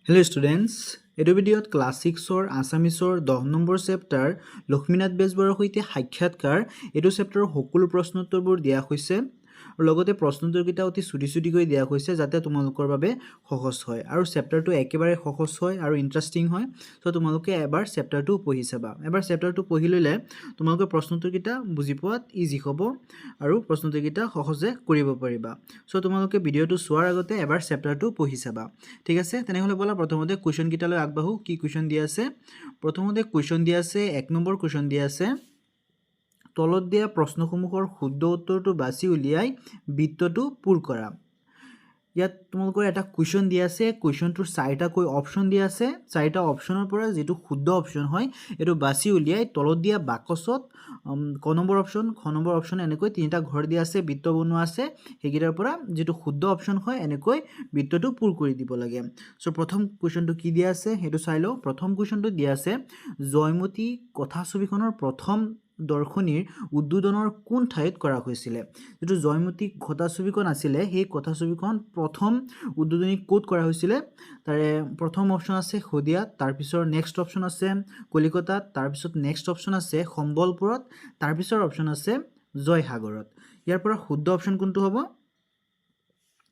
Hello students, এইটো ভিডিঅ'ত class 6ৰ আছামিছৰ 10 number chapter Lakshminath বেজবৰুৱাৰ সৈতে সাক্ষাৎকাৰ এইটো চেপ্টাৰৰ সকলো প্ৰশ্নোত্তৰবোৰ দিয়া হৈছে আৰু লগতে প্ৰশ্নোত্তৰকেইটা অতি চুটি কৰি দিয়া হৈছে যাতে তোমালোকৰ বাবে সহজ হয় আৰু চেপ্টাৰটো একেবাৰে সহজ হয় আৰু ইন্টাৰেষ্টিং হয় সো তোমালোকে এবাৰ চেপ্টাৰটো পঢ়ি চাবা এবাৰ চেপ্টাৰটো পঢ়ি ললে তোমালোকে প্ৰশ্নোত্তৰকেইটা বুজি পোৱাত ইজি হ'ব আৰু প্ৰশ্নোত্তৰকেইটা সহজে কৰিব পাৰিবা সো তোমালোকে ভিডিঅ'টো চোৱাৰ আগতে এবাৰ চেপ্টাৰটো পঢ়ি চাবা ঠিক আছে তেনেহলে বলা প্ৰথমতে কোৱেশ্চন কিটালৈ আগবাঢ়ো কি কোৱেশ্চন দিয়া আছে প্ৰথমতে কোৱেশ্চন দিয়া আছে 1 নম্বৰ কোৱেশ্চন দিয়া আছে তলত দিয়া প্ৰশ্নসমূহৰ শুদ্ধ উত্তৰটো বাছি উলিয়াই বৃত্তটো পূৰ কৰা ইয়াত তোমালোকৰ এটা কোৱেশ্চন দিয়া আছে কোৱেশ্চনটোৰ চাৰিটা কৈ অপচন দিয়া আছে চাৰিটা অপচনৰ পৰা যেটো শুদ্ধ অপচন হয় এটো বাছি উলিয়াই তলত দিয়া বাকচত ক নম্বৰ অপচন খ নম্বৰ অপচন এনেকৈ তিনিটা ঘৰ দিয়া আছে বৃত্ত বনোৱা আছে হেগিটাৰ পৰা যেটো শুদ্ধ অপচন হয় এনেকৈ বৃত্তটো পূৰ কৰি দিব লাগে সো প্ৰথম কোৱেশ্চনটো কি দিয়া আছে হেতু চাই লও প্ৰথম কোৱেশ্চনটো দিয়া আছে জয়মতী কথাছবিখনৰ প্ৰথম দৰ্শনীৰ উদ্বোধনৰ কোন ঠাইত কৰা হৈছিল যেটো জয়মতী কথাছবিখন আছিল সেই কথাছবিখন প্ৰথম উদ্বোধনী কোট কৰা হৈছিল তাৰে প্ৰথম অপচন আছে খদিয়া তাৰ পিছৰ নেক্সট অপচন আছে কলিকতাত তাৰ পিছত নেক্সট অপচন আছে সম্বলপুৰত তাৰ পিছৰ অপচন আছে জয়সাগৰত ইয়াৰ পৰা শুদ্ধ অপচন কোনটো হ'ব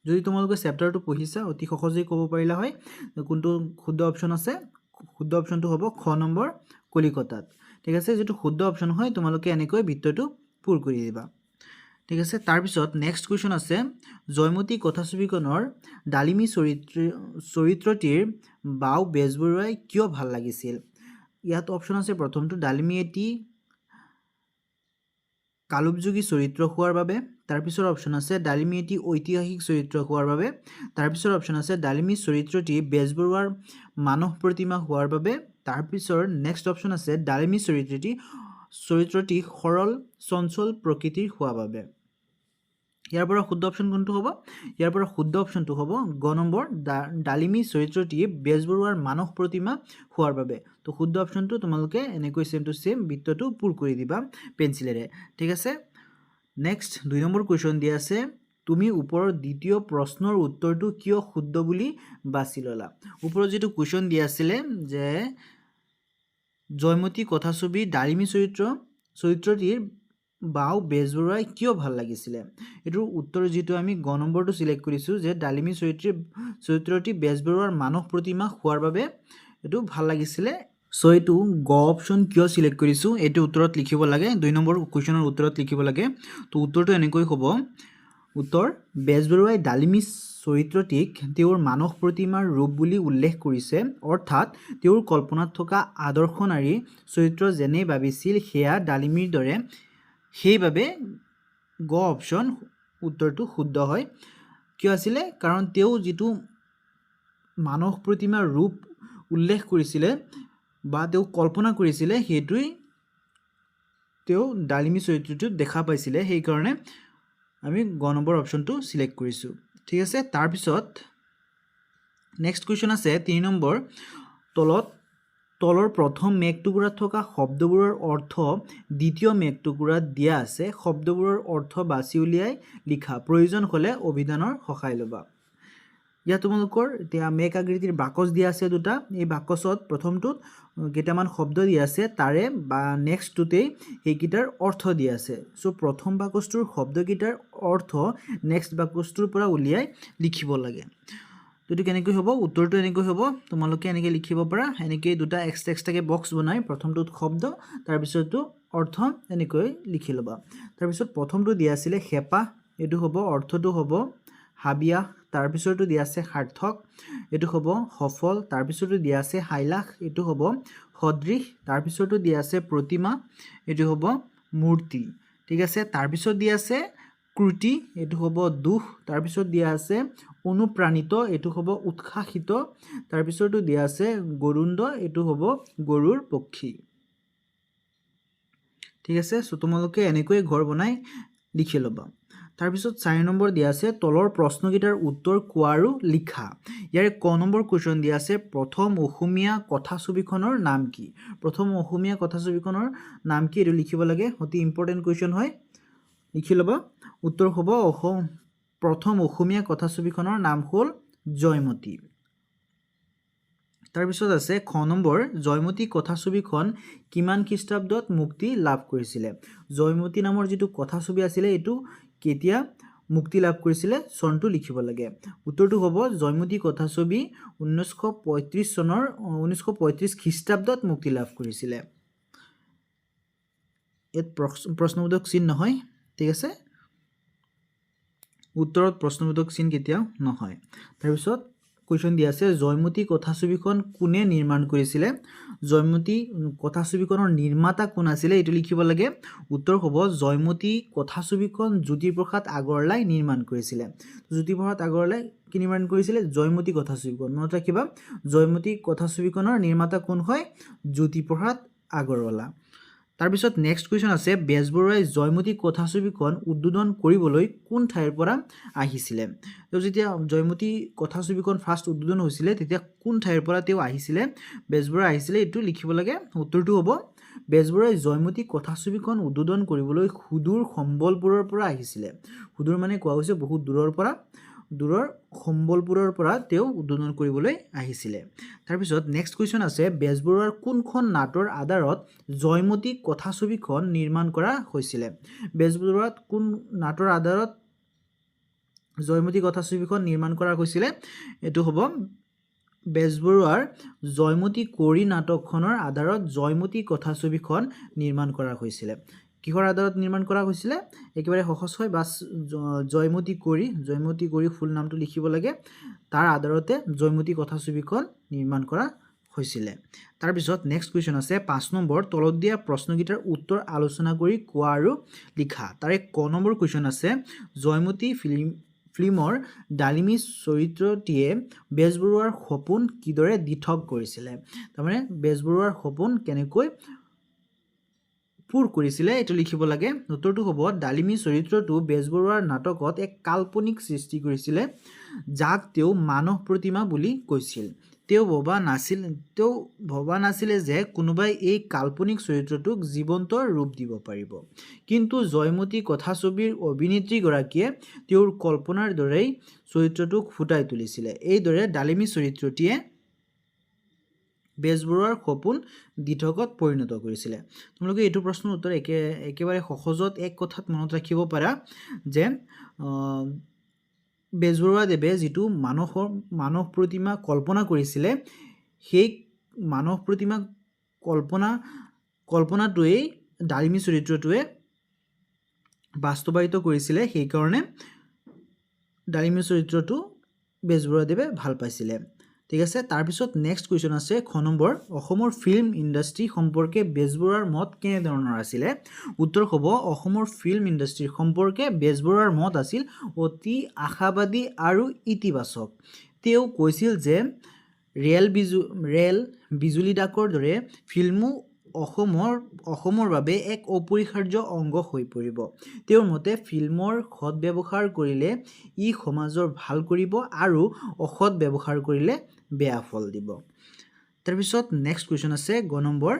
যদি তোমালোকে চেপ্টাৰটো পঢ়িছা অতি সহজেই ক'ব পাৰিলা হয় কোনটো শুদ্ধ অপচন আছে শুদ্ধ অপচনটো হ'ব খ নম্বৰ কলিকতাত ঠিক আছে যেটো শুদ্ধ অপচন হয় তোমালোকে এনেকৈ বৃত্তটো পূৰ কৰি দিবা ঠিক আছে তাৰ পিছত নেক্সট কোৱেশ্চন আছে জয়মতী কথাছবিখনৰ ডালিমী চৰিত্ৰটিৰ বাও বেজবৰুৱাই কিয় ভাল লাগিছিল ইয়াত অপচন আছে প্ৰথমটো ডালিমী এটি কালুপযোগী চৰিত্ৰ হোৱাৰ বাবে তাৰ পিছৰ অপচন আছে ডালিমী এটি ঐতিহাসিক চৰিত্ৰ হোৱাৰ বাবে তাৰ পিছৰ অপচন আছে ডালিমী চৰিত্ৰটি বেজবৰুৱাৰ মানস প্ৰতিমা হোৱাৰ বাবে তাৰ পিছৰ নেক্সট অপচন আছে ডালিমী চৰিত্ৰটি সৰল চঞ্চল প্ৰকৃতিৰ হোৱাৰ বাবে ইয়াৰ পৰা শুদ্ধ অপচন কোনটো হ'ব ইয়াৰ পৰা শুদ্ধ অপচনটো হ'ব গ নম্বৰ ডালিমী চৰিত্ৰটি বেজবৰুৱাৰ মানস প্ৰতিমা হোৱাৰ বাবে তো শুদ্ধ অপচনটো তোমালোকে এনেকৈ সেম টু সেম বৃত্তটো পূৰ কৰি দিবা পেন্সিলেৰে ঠিক আছে নেক্সট 2 নম্বৰ কোৱেশ্চন দিয়া আছে তুমি ওপৰৰ দ্বিতীয় প্ৰশ্নৰ উত্তৰটো কিয় শুদ্ধ বুলি বাছি ললা ওপৰত যেটো কোৱেশ্চন দিয়া আছিল যে জয়মতী কথাছবি ডালিমী চৰিত্ৰটিৰ বাও বেজবৰুৱাই কিয় ভাল লাগিছিল এটোৰ উত্তৰ যেটো আমি গ নম্বৰটো সিলেক্ট কৰিছো যে ডালিমী চৰিত্ৰটি বেজবৰুৱাৰ মানস প্ৰতিমা হোৱাৰ বাবে এটো ভাল লাগিছিল সো এটো গ অপচন কিয় সিলেক্ট কৰিছো এটো উত্তৰত লিখিব লাগে 2 নম্বৰ কোৱেশ্চনৰ উত্তৰত লিখিব লাগে তো উত্তৰটো এনেকৈ হ'ব উত্তৰ বেজবৰুৱাই ডালিমী চৰিত্ৰটিক তেওঁৰ মানস প্ৰতিমাৰ ৰূপ বুলি উল্লেখ কৰিছে অৰ্থাৎ তেওঁৰ কল্পনাত থকা আদৰ্শ নাৰী চৰিত্ৰ যেনে ভাবিছিল হেয়া ডালিমীৰ দৰে সেইভাবে গ অপচন উত্তৰটো শুদ্ধ হয় কিয় আছিল কাৰণ তেও যেটো মানস প্ৰতিমাৰ ৰূপ উল্লেখ কৰিছিল বা তেও কল্পনা কৰিছিল হেতুই তেও ডালিমী চৰিত্ৰটো দেখা পাইছিল সেই কাৰণে আমি গ নম্বৰ অপচনটো সিলেক্ট কৰিছো ঠিক আছে তাৰ পিছত নেক্সট কোৱেশ্চন আছে 3 নম্বৰ তলৰ প্ৰথম মেঘটুকুৰাত থকা শব্দবোৰৰ অৰ্থ দ্বিতীয় মেঘটুকুৰাত দিয়া আছে শব্দবোৰৰ অৰ্থ বাছি উলিয়াই লিখা প্ৰয়োজন হলে অভিধানৰ সহায় লবা ইয়া তোমালোকৰ এতিয়া মেঘ আকৃতিৰ বাকচ দিয়া আছে দুটা এই বাকচত প্ৰথমটোত কেইটামান শব্দ দিয়া আছে তাৰে বা নেক্সটটোতে হেকিটাৰ অৰ্থ দিয়া আছে সো প্ৰথম বাকচটোৰ শব্দকিটাৰ অৰ্থ নেক্সট বাকচটোৰ পৰা উলিয়াই লিখিব লাগে তো কেনেকৈ হ'ব উত্তৰটো এনেকৈ হ'ব তোমালোকে এনেকৈ লিখিব পাৰা এনেকৈ দুটা এক্সট্ৰাকে বক্স বনাই প্ৰথমটোত শব্দ তাৰ পিছতো অৰ্থ এনেকৈ লিখি লবা তাৰ পিছত প্ৰথমটো দিয়া আছিল হেপা এটো হ'ব অৰ্থটো হ'ব হাবিয়া তাৰ পিছৰটো দিয়া আছে সাৰ্থক এটো হ'ব সফল তাৰ পিছৰটো দিয়া আছে হাইলাখ এটো হ'ব সদৃশ তাৰ পিছৰটো দিয়া আছে প্ৰতিমা এটো হ'ব মূৰ্তি ঠিক আছে তাৰ পিছত দিয়া আছে ক্ৰুটি এটো হ'ব দুখ তাৰ পিছত দিয়া আছে অনুপ্ৰাণিত এটো হ'ব উৎসাহিত তাৰ পিছৰটো দিয়া আছে গৰুণ্ড এটো হ'ব গৰুৰ পক্ষী ঠিক আছে সো তোমালোকে এনেকৈ ঘৰ বনাই লিখি লবা তাৰ পিছত 4 নম্বৰ দিয়া আছে তলৰ প্ৰশ্নকিটাৰ উত্তৰ কোৱা আৰু লিখা ইয়াৰে ক নম্বৰ কোৱেশ্চন দিয়া আছে প্ৰথম অসমীয়া কথাছবিখনৰ নাম কি প্ৰথম অসমীয়া কথাছবিখনৰ নাম কি এটো লিখিব লাগে অতি ইম্পৰ্টেন্ট কোৱেশ্চন হয় লিখি লবা উত্তৰ হ'ব প্ৰথম অসমীয়া কথাছবিখনৰ নাম হ'ল জয়মতী তাৰপিছত আছে খ নম্বৰ জয়মতী কথাছবিখন কিমান খ্ৰীষ্টাব্দত মুক্তি লাভ কৰিছিলে জয়মতী নামৰ যিটো কথাছবি আছিলে এইটো কেতিয়া মুক্তি লাভ কৰিছিলে চনটো লিখিব লাগে উত্তৰটো হ'ব জয়মতী কথাছবি 1935 চনৰ 1935 খ্ৰীষ্টাব্দত মুক্তি লাভ কৰিছিলে ইয়াত প্ৰশ্নবোধক চিন নহয় ঠিক আছে উত্তৰত প্ৰশ্নবোধক চিন কেতিয়াও নহয় তাৰপিছত কুৱেশ্যন দিয়া আছে জয়মতী কথাছবিখন কোনে নিৰ্মাণ কৰিছিলে জয়মতী কথাছবিখনৰ নিৰ্মাতা কোন আছিলে এইটো লিখিব লাগে উত্তৰ হ'ব জয়মতী কথাছবিখন জ্যোতিপ্ৰসাদ আগৰৱালাই নিৰ্মাণ কৰিছিলে জ্যোতিপ্ৰসাদ আগৰৱালাই কি নিৰ্মাণ কৰিছিলে জয়মতী কথাছবিখন মনত ৰাখিবা জয়মতী কথাছবিখনৰ নিৰ্মাতা কোন হয় জ্যোতিপ্ৰসাদ আগৰৱালা তাৰপিছত নেক্সট কুৱেশ্যন আছে বেজবৰুৱাই জয়মতী কথাছবিখন উদ্বোধন কৰিবলৈ কোন ঠাইৰ পৰা আহিছিলে তো যেতিয়া জয়মতী কথাছবিখন ফাৰ্ষ্ট উদ্বোধন হৈছিলে তেতিয়া কোন ঠাইৰ পৰা তেওঁ আহিছিলে বেজবৰুৱা আহিছিলে এইটো লিখিব লাগে উত্তৰটো হ'ব বেজবৰুৱাই জয়মতী কথাছবিখন উদ্বোধন কৰিবলৈ সুদূৰ সম্বলপুৰৰ পৰা আহিছিলে সুদূৰ মানে কোৱা হৈছে বহুত দূৰৰ সম্বলপুৰৰ পৰা তেওঁ উদ্বোধন কৰিবলৈ আহিছিলে তাৰপিছত নেক্সট কুৱেশ্যন আছে বেজবৰুৱাৰ কোনখন নাটৰ আধাৰত জয়মতী কথাছবিখন নিৰ্মাণ কৰা হৈছিলে বেজবৰুৱাত কোন নাটৰ আধাৰত জয়মতী কথাছবিখন নিৰ্মাণ কৰা হৈছিলে এইটো হ'ব বেজবৰুৱাৰ জয়মতী কোঁৱৰী নাটকখনৰ আধাৰত জয়মতী কথাছবিখন নিৰ্মাণ কৰা হৈছিলে কিহৰ আধাৰত নিৰ্মাণ কৰা হৈছিলে একেবাৰে সহজ হয় বাছ জয়মতী কোঁৱৰী ফুল নামটো লিখিব লাগে তাৰ আধাৰতে জয়মতী কথাছবিখন নিৰ্মাণ কৰা হৈছিলে তাৰপিছত নেক্সট কুৱেশ্যন আছে 5 নম্বৰ তলত দিয়া প্ৰশ্নকেইটাৰ উত্তৰ আলোচনা কৰি কোৱা আৰু লিখা তাৰে ক নম্বৰ কুৱেশ্যন আছে জয়মতী ফিল্মৰ ডালিমী চৰিত্ৰটিয়ে বেজবৰুৱাৰ সপোন কিদৰে দিঠক কৰিছিলে তাৰমানে বেজবৰুৱাৰ সপোন কেনেকৈ পূৰ কৰিছিলে এইটো লিখিব লাগে উত্তৰটো হ'ব ডালিমী চৰিত্ৰটো বেজবৰুৱাৰ নাটকত এক কাল্পনিক সৃষ্টি কৰিছিলে যাক তেওঁ মানৱ প্ৰতিমা বুলি কৈছিল তেওঁ ভবা নাছিলে যে কোনোবাই এই কাল্পনিক চৰিত্ৰটোক জীৱন্ত ৰূপ দিব পাৰিব কিন্তু জয়মতী কথাছবিৰ অভিনেত্ৰীগৰাকীয়ে তেওঁৰ কল্পনাৰ দৰেই চৰিত্ৰটোক ফুটাই তুলিছিলে এইদৰে ডালিমী চৰিত্ৰটিয়ে বেজবৰুৱাৰ সপোন দিঠকত পৰিণত কৰিছিলে তোমালোকে এইটো প্ৰশ্নৰ উত্তৰ একেবাৰে সহজত এক কথাত মনত ৰাখিব পাৰা যে বেজবৰুৱা দেৱে যিটো মানৱ প্ৰতিমা কল্পনা কৰিছিলে সেই মানৱ প্ৰতিমা কল্পনাটোৱেই ডালিমী চৰিত্ৰটোৱে বাস্তৱায়িত কৰিছিলে সেইকাৰণে ডালিমী চৰিত্ৰটো বেজবৰুৱা দেৱে ভাল পাইছিলে ঠিক আছে তাৰপিছত নেক্সট কুৱেশ্যন আছে খ নম্বৰ অসমৰ ফিল্ম ইণ্ডাষ্ট্ৰী সম্পৰ্কে বেজবৰুৱাৰ মত কেনেধৰণৰ আছিলে উত্তৰ হ'ব অসমৰ ফিল্ম ইণ্ডাষ্ট্ৰী সম্পৰ্কে বেজবৰুৱাৰ মত আছিল অতি আশাবাদী আৰু ইতিবাচক তেওঁ কৈছিল যে ৰেল বিজুলী ডাকৰ দৰে ফিল্মো অসমৰ বাবে এক অপৰিহাৰ্য অংগ হৈ পৰিব তেওঁৰ মতে ফিল্মৰ সৎ ব্যৱহাৰ কৰিলে ই সমাজৰ ভাল কৰিব আৰু অসৎ ব্যৱহাৰ কৰিলে বেয়া ফল দিব তাৰপিছত নেক্সট কুৱেশ্যন আছে গ নম্বৰ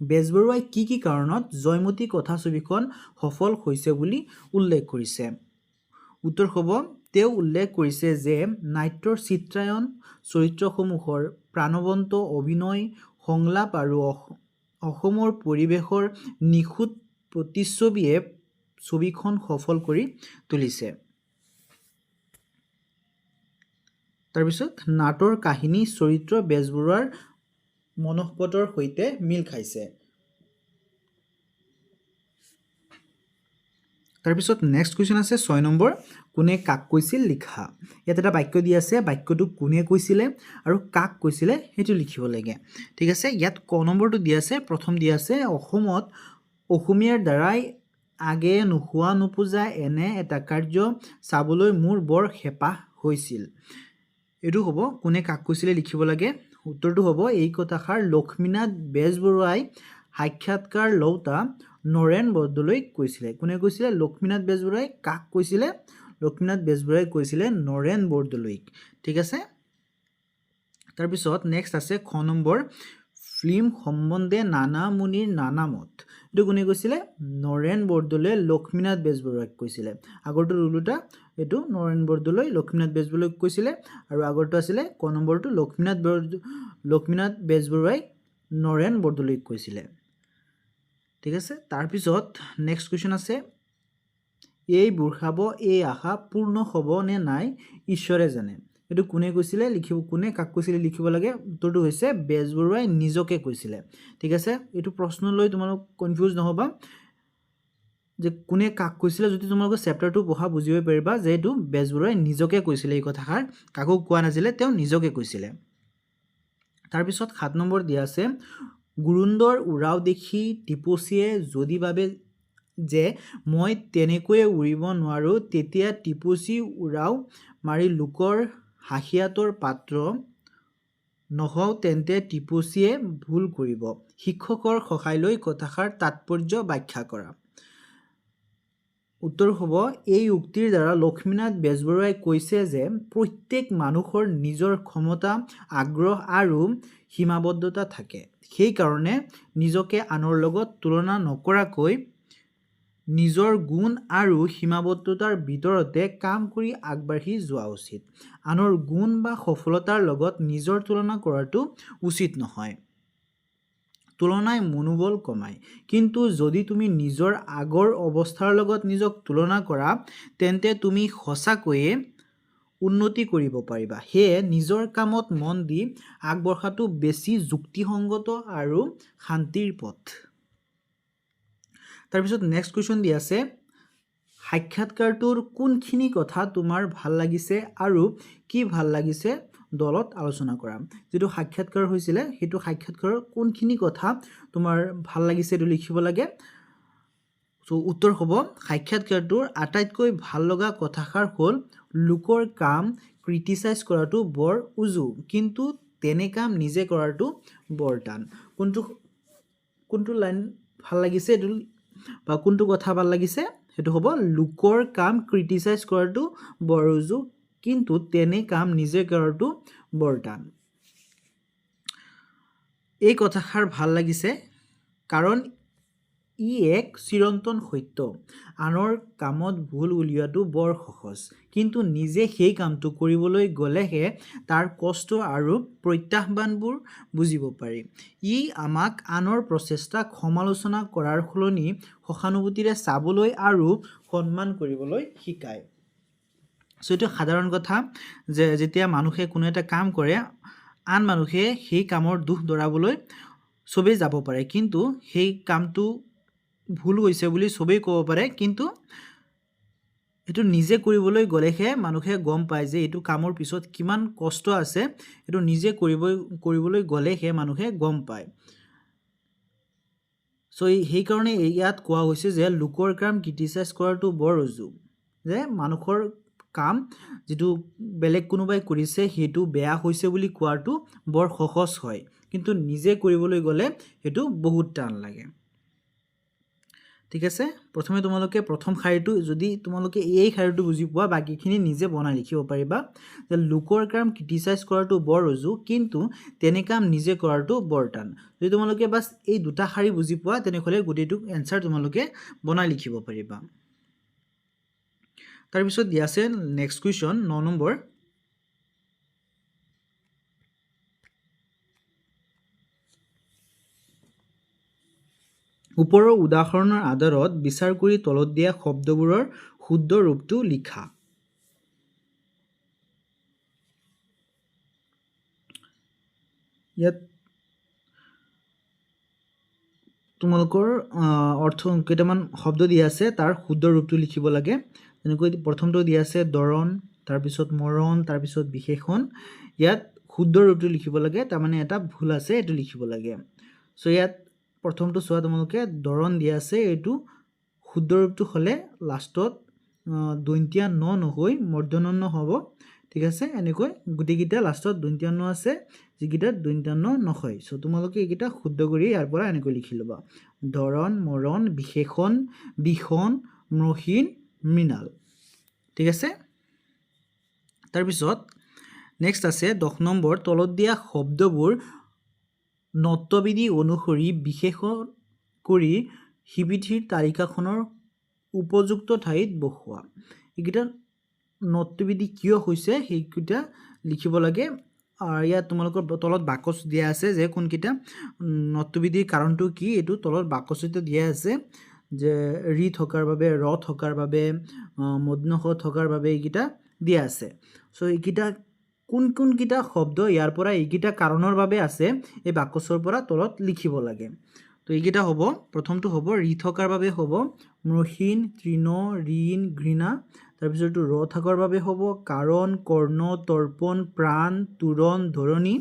বেজবৰুৱাই কি কাৰণত জয়মতী কথাছবিখন সফল হৈছে বুলি উল্লেখ কৰিছে উত্তৰ হ'ব তেওঁ উল্লেখ কৰিছে যে নাট্যৰ চিত্ৰায়ন চৰিত্ৰসমূহৰ প্ৰাণৱন্ত অভিনয় সংলাপ আৰু অসমৰ পৰিৱেশৰ নিখুঁত প্ৰতিচ্ছবিয়ে ছবিখন সফল কৰি তুলিছে তাৰপিছত নাটৰ কাহিনী চৰিত্ৰ বেজবৰুৱাৰ মনঃপটৰ সৈতে মিল খাইছে তাৰপিছত নেক্সট কুৱেশ্যন আছে 6 নম্বৰ কোনে কাক কৈছিল লিখা ইয়াত এটা বাক্য দিয়া আছে বাক্যটো কোনে কৈছিলে আৰু কাক কৈছিলে সেইটো লিখিব লাগে ঠিক আছে ইয়াত ক নম্বৰটো দিয়া আছে প্ৰথম দিয়া আছে অসমত অসমীয়াৰ দ্বাৰাই আগে নোহোৱা নোপোজা এনে এটা কাৰ্য চাবলৈ মোৰ বৰ হেঁপাহ হৈছিল এইটো হ'ব কোনে কাক কৈছিলে লিখিব লাগে উত্তৰটো হ'ব এই কথাষাৰ লক্ষ্মীনাথ বেজবৰুৱাই সাক্ষাৎকাৰ লওঁতা নৰেন বৰদলৈক কৈছিলে কোনে কৈছিলে লক্ষ্মীনাথ বেজবৰুৱাই কাক কৈছিলে লক্ষ্মীনাথ বেজবৰুৱাই কৈছিলে নৰেন বৰদলৈক ঠিক আছে তাৰপিছত নেক্সট আছে খ নম্বৰ ফিল্ম সম্বন্ধে নানা মুনিৰ নানা মত এইটো কোনে কৈছিলে নৰেন বৰদলৈ লক্ষ্মীনাথ বেজবৰুৱাক কৈছিলে আগৰটো ৰুলুটা এইটো নৰেন বৰদলৈ লক্ষ্মীনাথ বেজবৰুৱাক কৈছিলে আৰু আগৰটো আছিলে ক নম্বৰটো লক্ষ্মীনাথ বেজবৰুৱাই নৰেন বৰদলৈক কৈছিলে ঠিক আছে তাৰপিছত নেক্সট কোৱেশ্চন আছে এই বুঢ়াব এই আশা পূৰ্ণ হ'ব নে নাই ঈশ্বৰে জানে এইটো কোনে কৈছিলে লিখিব কোনে কাক কৈছিলে লিখিব লাগে উত্তৰটো হৈছে বেজবৰুৱাই নিজকে কৈছিলে ঠিক আছে এইটো প্ৰশ্ন লৈ তোমালোক কনফিউজ নহবা যে কোনে কাক কৈছিলে যদি তোমালোক চেপ্টাৰটো পঢ়া বুজিব পাৰিবা যে এইটো বেজবৰুৱাই নিজকে কৈছিলে এই কথাষাৰ কাকো কোৱা নাছিলে তেওঁ নিজকে কৈছিলে তাৰপিছত 7 নম্বৰ দিয়া আছে গুৰুন্দৰ উৰাও দেখি টিপচীয়ে যদি ভাবে যে মই তেনেকৈ উৰিব নোৱাৰো তেতিয়া টিপচী উৰাও মাৰি লোকৰ হাঁহিয়াতৰ পাত্ৰ নহও তেন্তে টিপচীয়ে ভুল কৰিব শিক্ষকৰ সহায় লৈ কথাষাৰ তাৎপৰ্য ব্যাখ্যা কৰা উত্তৰ হ'ব এই উক্তিৰ দ্বাৰা লক্ষ্মীনাথ বেজবৰুৱাই কৈছে যে প্ৰত্যেক মানুহৰ নিজৰ ক্ষমতা আগ্ৰহ আৰু সীমাবদ্ধতা থাকে সেই কাৰণে নিজকে আনৰ লগত তুলনা নকৰাকৈ নিজৰ গুণ আৰু সীমাবদ্ধতাৰ ভিতৰতে কাম কৰি আগবাঢ়ি যোৱা উচিত আনৰ গুণ বা সফলতাৰ লগত নিজৰ তুলনা কৰাটো উচিত নহয় তুলনাই মনোবল কমায় কিন্তু যদি তুমি নিজৰ আগৰ অৱস্থাৰ লগত নিজক তুলনা কৰা তেন্তে তুমি সঁচাকৈয়ে উন্নতি কৰিব পাৰিবা সেয়ে নিজৰ কামত মন দি আগবঢ়াটো বেছি যুক্তিসংগত আৰু শান্তিৰ পথ তাৰপিছত নেক্সট কুৱেশ্যন দি আছে সাক্ষাৎকাৰটোৰ কোনখিনি কথা তোমাৰ ভাল লাগিছে আৰু কি ভাল লাগিছে দলত আলোচনা কৰা যেটো সাক্ষাৎকাৰ হৈছিলে হেতু সাক্ষাৎকাৰৰ কোনখিনি কথা তোমাৰ ভাল লাগিছে এটো লিখিব লাগে সো উত্তৰ হ'ব সাক্ষাৎকাৰটোৰ আটাইতকৈ ভাল লগা কথাষাৰ হ'ল লোকৰ কাম ক্ৰিটিসাইজ কৰাটো বৰ উজু কিন্তু তেনে কাম নিজে কৰাটো বৰ টান কোনটো লাইন ভাল লাগিছে এটো বা কোনটো কথা ভাল লাগিছে হেতু হ'ব লোকৰ কাম ক্ৰিটিসাইজ কৰাটো বৰ উজু কিন্তু তেনে কাম নিজে কৰাটো বৰ টান এই কথাষাৰ ভাল লাগিছে কাৰণ ই এক চিৰন্তন সত্য আনৰ কামত ভুল উলিয়াটো বৰ সহজ কিন্তু নিজে সেই কামটো কৰিবলৈ গলেহে তাৰ কষ্ট আৰু প্ৰত্যাহ্বানবোৰ বুজিব পাৰি ই আমাক আনৰ প্ৰচেষ্টাক সমালোচনা কৰাৰ সলনি সহানুভূতিৰে চাবলৈ আৰু সন্মান কৰিবলৈ শিকায় সো এটো সাধাৰণ কথা যে যেতিয়া মানুহে কোনো এটা কাম কৰে আন মানুহে সেই কামৰ দুখ দৰাবলৈ সবেই যাব পাৰে কিন্তু সেই কামটো ভুল হৈছে বুলি সবেই ক'ব পাৰে কিন্তু এটো নিজে কৰিবলৈ গলেহে মানুহে গম পায় যে এটো কামৰ পিছত কিমান কষ্ট আছে এটো নিজে কৰিবলৈ গলেহে মানুহে গম পায় সো এই কাৰণে ইয়াত কোৱা হৈছে যে লোকৰ কাম ক্ৰিটিসাইজ কৰাটো বৰ উজু যে মানুহৰ কাম যেটো বেলেগ কোনোবাই কৰিছে হেতু বেয়া হৈছে বুলি কোৱাটো বৰ সহজ হয় কিন্তু নিজে কৰিবলৈ গলে হেতু বহুত টান লাগে ঠিক আছে প্ৰথমে তোমালোকে প্ৰথম শাৰীটো যদি তোমালোকে এই শাৰীটো বুজি পোৱা বাকিখিনি নিজে বনাই লিখিব পাৰিবা যে লোকৰ কাম ক্ৰিটিসাইজ কৰাটো বৰ উজু কিন্তু তেনে কাম নিজে কৰাটো বৰ টান যদি তোমালোকে বাস এই দুটা শাৰী বুজি পোৱা তেনেহলে গোটেইটো এনসাৰ তোমালোকে বনাই লিখিব পাৰিবা তাৰ পিছত দিয়া আছে নেক্সট কুৱেশ্চন 9 নম্বৰ ওপৰৰ উদাহৰণৰ আধাৰত বিচাৰ কৰি তলত দিয়া শব্দবোৰৰ শুদ্ধ ৰূপটো লিখা ইয়াত তোমালোকৰ অৰ্থ কেইটামান শব্দ দিয়া আছে তাৰ শুদ্ধ ৰূপটো লিখিব লাগে যেনেকৈ প্ৰথমটো দিয়া আছে দৰণ তাৰ পিছত মৰণ তাৰ পিছত বিশেষণ ইয়াত শুদ্ধ ৰূপটো লিখিব লাগে তাৰ মানে এটা ভুল আছে এটো লিখিব লাগে সো ইয়াত প্ৰথমটো সোৱা তোমালোকে দৰণ দিয়া আছে এটো শুদ্ধ ৰূপটো হলে লাষ্টত দন্তিয়া ন নহৈ মূৰ্ধন্য হ'ব ঠিক আছে এনেকৈ গুটিকিটা লাষ্টত দন্তিয়া ন আছে যিকিটা দন্তিয়া ন নহয় সো তোমালোকে এইকিটা শুদ্ধ কৰি ইয়াৰ পৰা এনেকৈ লিখি লবা দৰণ মৰণ বিশেষণ বিখন মহীন মৃণাল ঠিক আছে তাৰ পিছত নেক্সট আছে 10 নম্বৰ তলত দিয়া শব্দবোৰ নত্যবিধি অনুসৰি বিশেষ কৰি সিবিধিৰ তালিকাখনৰ উপযুক্ত ঠাইত বহোৱা। এইকেইটা নত্যবিধি কিয় হৈছে সেইকেইটা লিখিব লাগে। আৰু ইয়াত তোমালোকৰ তলত বাকচ দিয়া আছে যে কোনকেইটা নত্যবিধিৰ কাৰণটো কি, এইটো তলত বাকচত দিয়া আছে যে ৰি থকাৰ বাবে, ৰ থকাৰ বাবে, মূৰ্ধন্য ষ থকাৰ বাবে এইকেইটা দিয়া আছে। চ' এইকেইটা কোনকেইটা শব্দ ইয়াৰ পৰা এইকেইটা কাৰণৰ বাবে আছে এই বাকচৰ পৰা তলত লিখিব লাগে। তো এইকেইটা হ'ব, প্ৰথমটো হ'ব ৰি থকাৰ বাবে হ'ব মহীন, তৃণ, ঋণ, ঘৃণা। তাৰপিছতটো ৰ থকাৰ বাবে হ'ব কাৰণ, কৰ্ণ, তৰ্পণ, প্ৰাণ, তোৰণ, ধৰণী।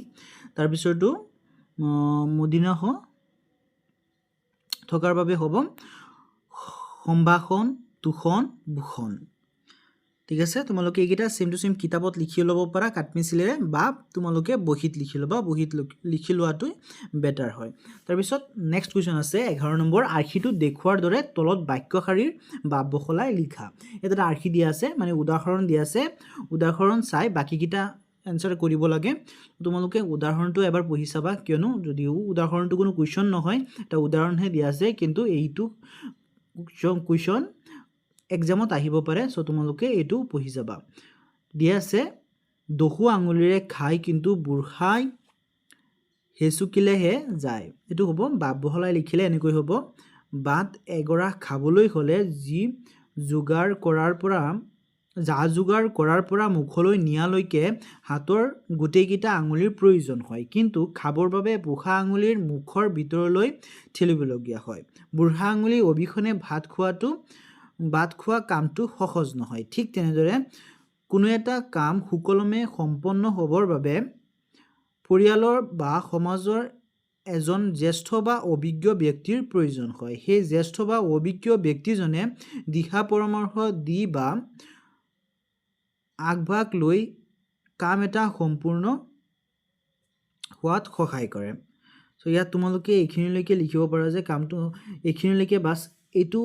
তাৰপিছতটো মূৰ্ধন্য ষ থকাৰ বাবে হ'ব সম্ভাষণ, তোষণ, ভূষণ। ঠিক আছে, তোমালোকে এইকেইটা ছেম টু ছেম কিতাপত লিখি ল'ব পাৰা কাঠপেঞ্চিলেৰে, বা তোমালোকে বহীত লিখি ল'বা, বহীত লিখি লোৱাটোৱে বেটাৰ হয়। তাৰপিছত নেক্সট কুৱেশ্যন আছে 11 নম্বৰ, আৰ্হিটো দেখুওৱাৰ দৰে তলত বাক্য শাৰীৰ বাপ বসলাই লিখা। এটা আৰ্হি দিয়া আছে, মানে উদাহৰণ দিয়া আছে, উদাহৰণ চাই বাকীকেইটা এনচাৰ কৰিব লাগে। তোমালোকে উদাহৰণটো এবাৰ পঢ়ি চাবা, কিয়নো যদিও উদাহৰণটো কোনো কুৱেশ্যন নহয়, এটা উদাহৰণহে দিয়া আছে, কিন্তু এইটো কুৱেশ্যন এক্সামত আহিব পাৰে। চ' তোমালোকে এইটো পঢ়ি যাবা। দিয়া আছে দহু আঙুলিৰে খাই কিন্তু বুঢ়াই হেচুকিলেহে যায়। এইটো হ'ব বাপ বহলাই লিখিলে এনেকৈ হ'ব, বাট এগৰা খাবলৈ হ'লে যা যোগাৰ কৰাৰ পৰা মুখলৈ নিয়ালৈকে হাতৰ গোটেইকেইটা আঙুলিৰ প্ৰয়োজন হয়, কিন্তু খাবৰ বাবে বুঢ়া আঙুলিৰ মুখৰ ভিতৰলৈ ঠেলিবলগীয়া হয়। বুঢ়া আঙুলি অবিহনে ভাত খোৱা কামটো সহজ নহয়। ঠিক তেনেদৰে কোনো এটা কাম সুকলমে সম্পন্ন হ'বৰ বাবে পৰিয়ালৰ বা সমাজৰ এজন জ্যেষ্ঠ বা অভিজ্ঞ ব্যক্তিৰ প্ৰয়োজন হয়। সেই জ্যেষ্ঠ বা অভিজ্ঞ ব্যক্তিজনে দিহা পৰামৰ্শ দি বা আগভাগ লৈ কাম এটা সম্পূৰ্ণ হোৱাত সহায় কৰে। চ' ইয়াত তোমালোকে এইখিনিলৈকে লিখিব পাৰা যে কামটো এইখিনিলৈকে, বাছ এইটো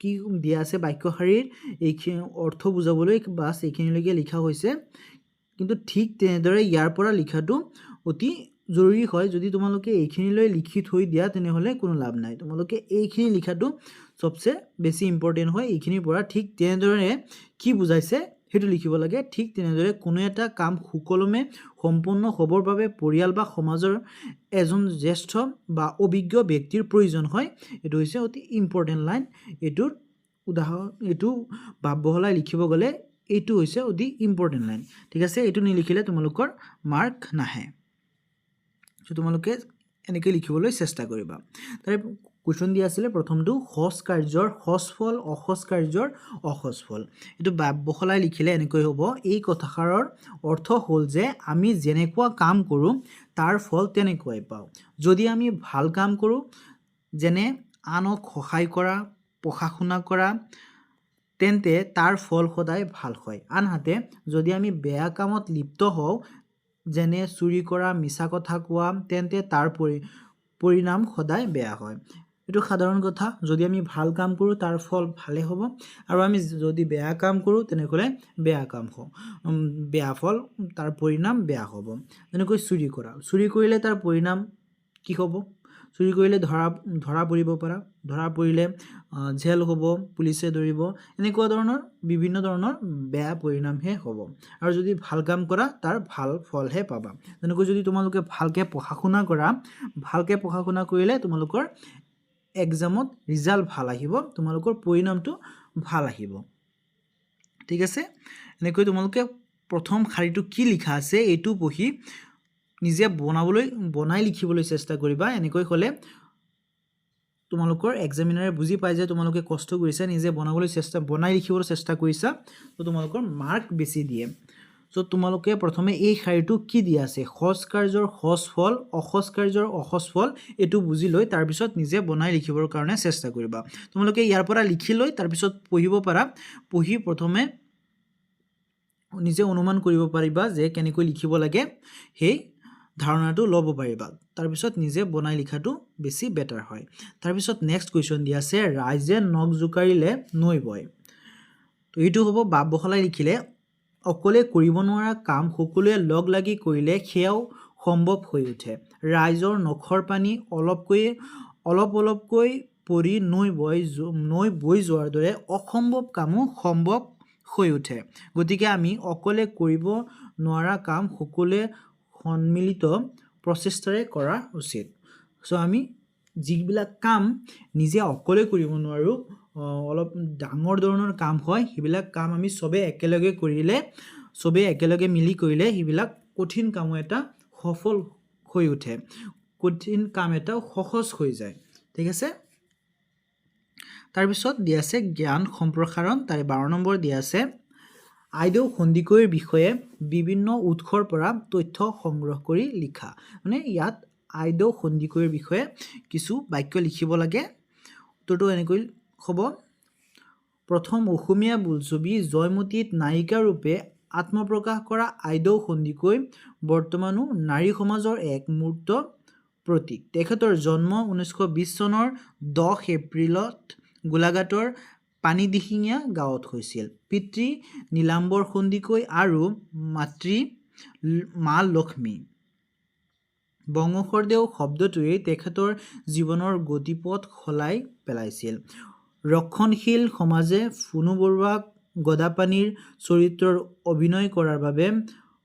কি দিয়া আছে বাক্য শাৰীৰ এইখিনি অৰ্থ বুজাবলৈ বাছ এইখিনিলৈকে লিখা হৈছে। কিন্তু ঠিক তেনেদৰে ইয়াৰ পৰা লিখাটো অতি জৰুৰী হয়। যদি তোমালোকে এইখিনিলৈ লিখি থৈ দিয়া তেনেহ'লে কোনো লাভ নাই। তোমালোকে এইখিনি লিখাটো চবচে বেছি ইম্পৰ্টেণ্ট হয়। এইখিনিৰ পৰা ঠিক তেনেদৰে কি বুজাইছে সেইটো লিখিব লাগে। ঠিক তেনেদৰে কোনো এটা কাম সুকলমে সম্পূৰ্ণ হ'বৰ বাবে পৰিয়াল বা সমাজৰ এজন জ্যেষ্ঠ বা অভিজ্ঞ ব্যক্তিৰ প্ৰয়োজন হয়। এইটো হৈছে অতি ইম্পৰ্টেণ্ট লাইন। এইটোৰ উদাহৰণ, এইটো বাপ বহলাই লিখিব গ'লে এইটো হৈছে অতি ইম্পৰ্টেণ্ট লাইন। ঠিক আছে, এইটো নিলিখিলে তোমালোকৰ মাৰ্ক নাহে। চ' তোমালোকে এনেকৈ লিখিবলৈ চেষ্টা কৰিবা। তাৰে কুৱেশ্যন দিয়া আছিলে প্ৰথমটো সজ কাৰ্যৰ সজ ফল, অসজ কাৰ্যৰ অসজ ফল। এইটো বাপ বহলাই লিখিলে এনেকৈ হ'ব, এই কথাষাৰৰ অৰ্থ হ'ল যে আমি যেনেকুৱা কাম কৰোঁ তাৰ ফল তেনেকুৱাই পাওঁ। যদি আমি ভাল কাম কৰোঁ, যেনে আনক সহায় কৰা, পঢ়া শুনা কৰা, তেন্তে তাৰ ফল সদায় ভাল হয়। আনহাতে যদি আমি বেয়া কামত লিপ্ত হওঁ, যেনে চুৰি কৰা, মিছা কথা কোৱা, তেন্তে তাৰ পৰিণাম সদায় বেয়া হয়। এইটো সাধাৰণ কথা। যদি আমি ভাল কাম কৰোঁ তাৰ ফল ভালে হ'ব, আৰু আমি যদি বেয়া কাম কৰোঁ তেনেহ'লে বেয়া ফল, তাৰ পৰিণাম বেয়া হ'ব। যেনেকৈ চুৰি কৰিলে তাৰ পৰিণাম কি হ'ব? চুৰি কৰিলে ধৰা পৰিব পাৰা, ধৰা পৰিলে জেল হ'ব, পুলিচে ধৰিব, এনেকুৱা ধৰণৰ বিভিন্ন ধৰণৰ বেয়া পৰিণামহে হ'ব। আৰু যদি ভাল কাম কৰা তাৰ ভাল ফলহে পাবা। যেনেকৈ যদি তোমালোকে ভালকৈ পঢ়া শুনা কৰিলে তোমালোকৰ এক্সামত ৰিজাল্ট ভাল আহিব, তোমালোকৰ পৰিণামটো ভাল আহিব। ঠিক আছে, এনেকৈ তোমালোকে প্ৰথম শাৰীটো কি লিখা আছে এইটো পঢ়ি নিজে বনাই লিখিবলৈ চেষ্টা কৰিবা। এনেকৈ হ'লে তোমালোকৰ এক্সামিনাৰে বুজি পায় যে তোমালোকে কষ্ট কৰিছা, নিজে বনাই লিখিবলৈ চেষ্টা কৰিছা, তো তোমালোকৰ মাৰ্ক বেছি দিয়ে। চ' তোমালোকে প্ৰথমে এই শাৰীটো কি দিয়া আছে, সজ কাৰ্যৰ সজ ফল, অসজ কাৰ্যৰ অসজ ফল, এইটো বুজি লৈ তাৰপিছত নিজে বনাই লিখিবৰ কাৰণে চেষ্টা কৰিবা। তোমালোকে ইয়াৰ পৰা লিখি লৈ তাৰপিছত পঢ়িব পাৰা। পঢ়ি প্ৰথমে নিজে অনুমান কৰিব পাৰিবা যে কেনেকৈ লিখিব লাগে, সেই ধাৰণাটো ল'ব পাৰিবা। তাৰপিছত নিজে বনাই লিখাটো বেছি বেটাৰ হয়। তাৰপিছত নেক্সট কুৱেশ্যন দিয়া আছে, ৰাইজে নখ জোকাৰিলে নৈ বয়। তো এইটো হ'ব বাপ বহলাই লিখিলে, অকলে কৰিব নোৱাৰা কাম সকলোৱে লগ লাগি কৰিলে সেয়াও সম্ভৱ হৈ উঠে ৰাইজৰ নখৰ পানী অলপকৈ পৰি নৈ বৈ যোৱাৰ দৰে অসম্ভৱ কামো সম্ভৱ হৈ উঠে গতিকে আমি অকলে কৰিব নোৱাৰা কাম সকলোৱে সন্মিলিত প্ৰচেষ্টাৰে কৰা উচিত সো আমি যিবিলাক কাম নিজে অকলে কৰিব নোৱাৰো অলপ ডাঙৰ ধৰণৰ কাম হয় সেইবিলাক কাম আমি সবে একেলগে মিলি কৰিলে সেইবিলাক কঠিন কাম এটা সফল হৈ উঠে কঠিন কাম এটা সহজ হৈ যায় ঠিক আছে তাৰ পিছত দিয়া আছে জ্ঞান সম্প্ৰসাৰণ তাৰ 12 নম্বৰ দিয়া আছে আইদেউ সন্দিকৈৰ বিষয়ে বিভিন্ন উৎসৰ পৰা তথ্য সংগ্ৰহ কৰি লিখা মানে ইয়াত আইদেউ সন্দিকৈৰ বিষয়ে কিছু বাক্য লিখিব লাগে উত্তৰটো এনেকৈ হ'ব প্ৰথম অসমীয়া বোলছবি জয়মতীত নায়িকা ৰূপে আত্মপ্ৰকাশ কৰা আইদেউ সন্দিকৈ বৰ্তমানো নাৰী সমাজৰ এক মূৰ্ত প্ৰতীক তেখেতৰ জন্ম 1920 চনৰ 10 এপ্ৰিলত গোলাঘাটৰ পানীদিহিঙীয়া গাঁৱত হৈছিল পিতৃ নীলাম্বৰ সন্দিকৈ আৰু মাতৃ মা লক্ষ্মী বংশদেউ শব্দটোৱে তেখেতৰ জীৱনৰ গতিপথ সলাই পেলাইছিল ৰক্ষণশীল সমাজে ফুনু বৰুৱাক গদাপানীৰ চৰিত্ৰৰ অভিনয় কৰাৰ বাবে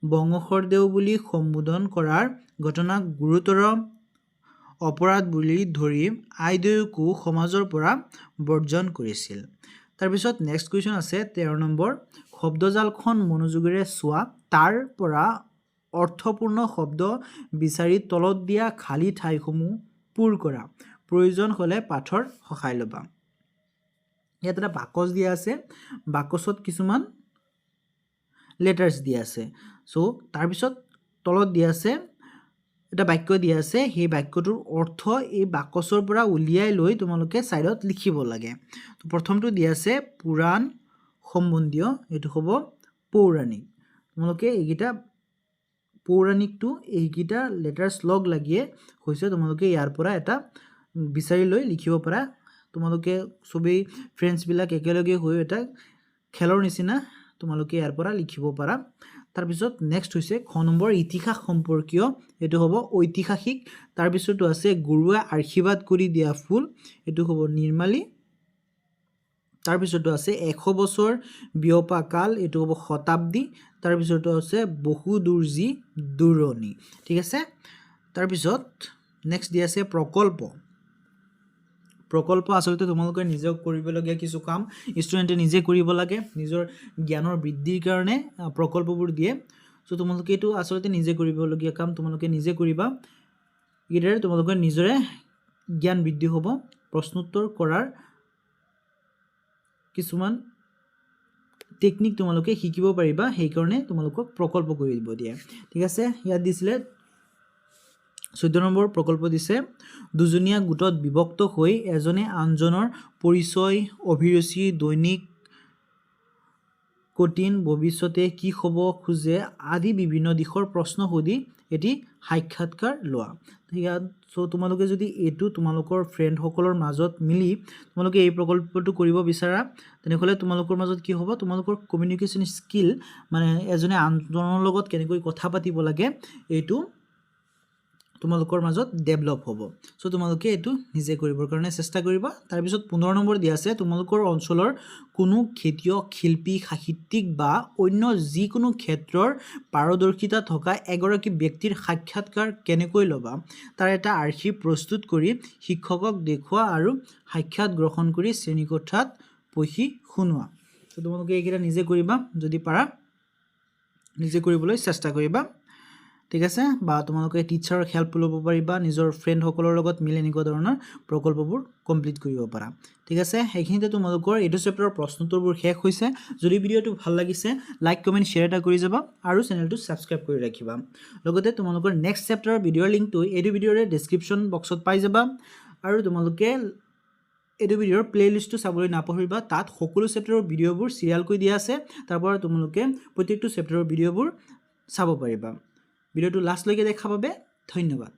বংশদেউ বুলি সম্বোধন কৰাৰ ঘটনাক গুৰুতৰ অপৰাধ বুলি ধৰি আইদেউকো সমাজৰ পৰা বৰ্জন কৰিছিল তাৰপিছত নেক্সট কুৱেশ্যন আছে 13 নম্বৰ শব্দজালখন মনোযোগেৰে চোৱা তাৰ পৰা অৰ্থপূৰ্ণ শব্দ বিচাৰি তলত দিয়া খালী ঠাইসমূহ পূৰ কৰা প্ৰয়োজন হ'লে পাঠৰ সহায় ল'বা ইয়াত এটা বাকচ দিয়া আছে বাকচত কিছুমান লেটাৰ্স দিয়া আছে সো তাৰ পিছত তলত দিয়া আছে এটা বাক্য দিয়া আছে সেই বাক্যটোৰ অৰ্থ এই বাকচৰ পৰা উলিয়াই লৈ তোমালোকে সাইডত লিখিব লাগে তো প্ৰথমটো দিয়া আছে পুৰাণ সম্বন্ধীয় এটো হ'ব পৌৰাণিক তোমালোকে এইগিটা পৌৰাণিকটো এইগিটা লেটাৰ্স লগ লাগিয়ে হৈছে তোমালোকে ইয়াৰ পৰা এটা বিচাৰি লৈ লিখিব পাৰা তোমালোকে সবেই ফ্ৰেন্ডছ বিলাক একেলগে হৈ এটা খেলৰ নিচিনা তোমালোকে ইয়াৰ পৰা লিখিব পাৰা তাৰ পিছত নেক্সট হৈছে খ নম্বৰ ইতিহাস সম্পৰ্কীয় এটো হ'ব ঐতিহাসিক তাৰ পিছতো আছে গুৰুৱে আশীৰ্বাদ কৰি দিয়া ফুল এটো হ'ব নিৰ্মালী তাৰ পিছতো আছে 100 বছৰ বিয়পা কাল এটো হ'ব শতাব্দী তাৰ পিছতো আছে বহু দূৰজি দূৰণী ঠিক আছে তাৰ পিছত নেক্সট দিয়া আছে প্ৰকল্প আসলতে তোমালোকে নিজে কৰিবলগীয়া কিছু কাম ষ্টুডেন্টে নিজে কৰিব লাগে নিজৰ জ্ঞানৰ বৃদ্ধিৰ কাৰণে প্ৰকল্পবোৰ দিয়ে সো তোমালোকে এটো আসলতে নিজে কৰিবলগীয়া কাম তোমালোকে নিজে কৰিবা ইৰে তোমালোকৰ নিজৰে জ্ঞান বৃদ্ধি হ'ব প্ৰশ্নোত্তৰ কৰাৰ কিছুমান টেকনিক তোমালোকে শিকিব পাৰিবা সেই কাৰণে তোমালোকক প্ৰকল্প কৰি দিব দিয়ে ঠিক আছে ইয়াত দিছিলে 14 নম্বৰ প্ৰকল্প দিছে দুজনীয়া গোটত বিভক্ত হৈ এজনে আনজনৰ পৰিচয় অভিৰুচি দৈনিক কঠিন ভৱিষ্যতে কি হ'ব খুজে আদি বিভিন্ন দিশৰ প্ৰশ্ন সুধি এটি সাক্ষাৎকাৰ লোৱা ইয়াত সো তোমালোকে যদি এটো তোমালোকৰ ফ্ৰেন্ড সকলৰ মাজত মিলি তোমালোকে এই প্ৰকল্পটো কৰিব বিচাৰা তেনেহলে তোমালোকৰ মাজত কি হ'ব তোমালোকৰ কমিউনিকেশ্যন স্কিল মানে এজনে আনজনৰ লগত কেনেকৈ কথা পাতিব লাগে এইটো তোমালোকৰ মাজত ডেভেলপ হ'ব সো তোমালোকে এটো নিজে কৰিবৰ কাৰণে চেষ্টা কৰিবা তাৰ পিছত 15 নম্বৰ দিয়া আছে তোমালোকৰ অঞ্চলৰ কোনো খেতিয়ক শিল্পী সাহিত্যিক বা অন্য যিকোনো ক্ষেত্ৰৰ পাৰদৰ্শিতা থকা এগৰাকী ব্যক্তিৰ সাক্ষাৎকাৰ কেনেকৈ লবা তাৰ এটা আৰ্হিব প্ৰস্তুত কৰি শিক্ষকক দেখুৱা আৰু সাক্ষাৎ গ্ৰহণ কৰি শ্ৰেণীকোঠাত পঢ়ি শুনোৱা সো তোমালোকে এইকেইটা নিজে কৰিবা যদি পাৰা নিজে কৰিবলৈ চেষ্টা কৰিবা ঠিক আছে বা তোমালোকে টিচাৰৰ হেল্প ল'ব পাৰিবা নিজৰ ফ্ৰেন্ড সকলৰ লগত মিলি এনেকুৱা ধৰণৰ প্ৰকল্পবোৰ কমপ্লিট কৰিব পাৰা ঠিক আছে এইখিনিতে তোমালোকৰ এটো চেপ্টাৰৰ প্ৰশ্নোত্তৰবোৰ শেষ হৈছে যদি ভিডিওটো ভাল লাগিছে লাইক কমেন্ট শেয়াৰ এটা কৰি যাবা আৰু চেনেলটো সাবস্ক্ৰাইব কৰি ৰাখিবা লগতে তোমালোকৰ নেক্সট চেপ্টাৰৰ ভিডিওৰ লিংকটো এই ভিডিওৰে ডেসক্ৰিপচন বক্সত পাই যাবা আৰু তোমালোকে এটো ভিডিওৰ প্লেলিষ্টটো চাবলৈ নাপাহৰিবা তাত সকলো চেপ্টাৰৰ ভিডিওবোৰ সিৰিয়াল কৰি দিয়া আছে তাৰ পৰা তোমালোকে প্ৰত্যেকটো চেপ্টাৰৰ ভিডিওবোৰ চাব পাৰিবা ভিডিওটো লাষ্ট লৈকে দেখা পাবে ধন্যবাদ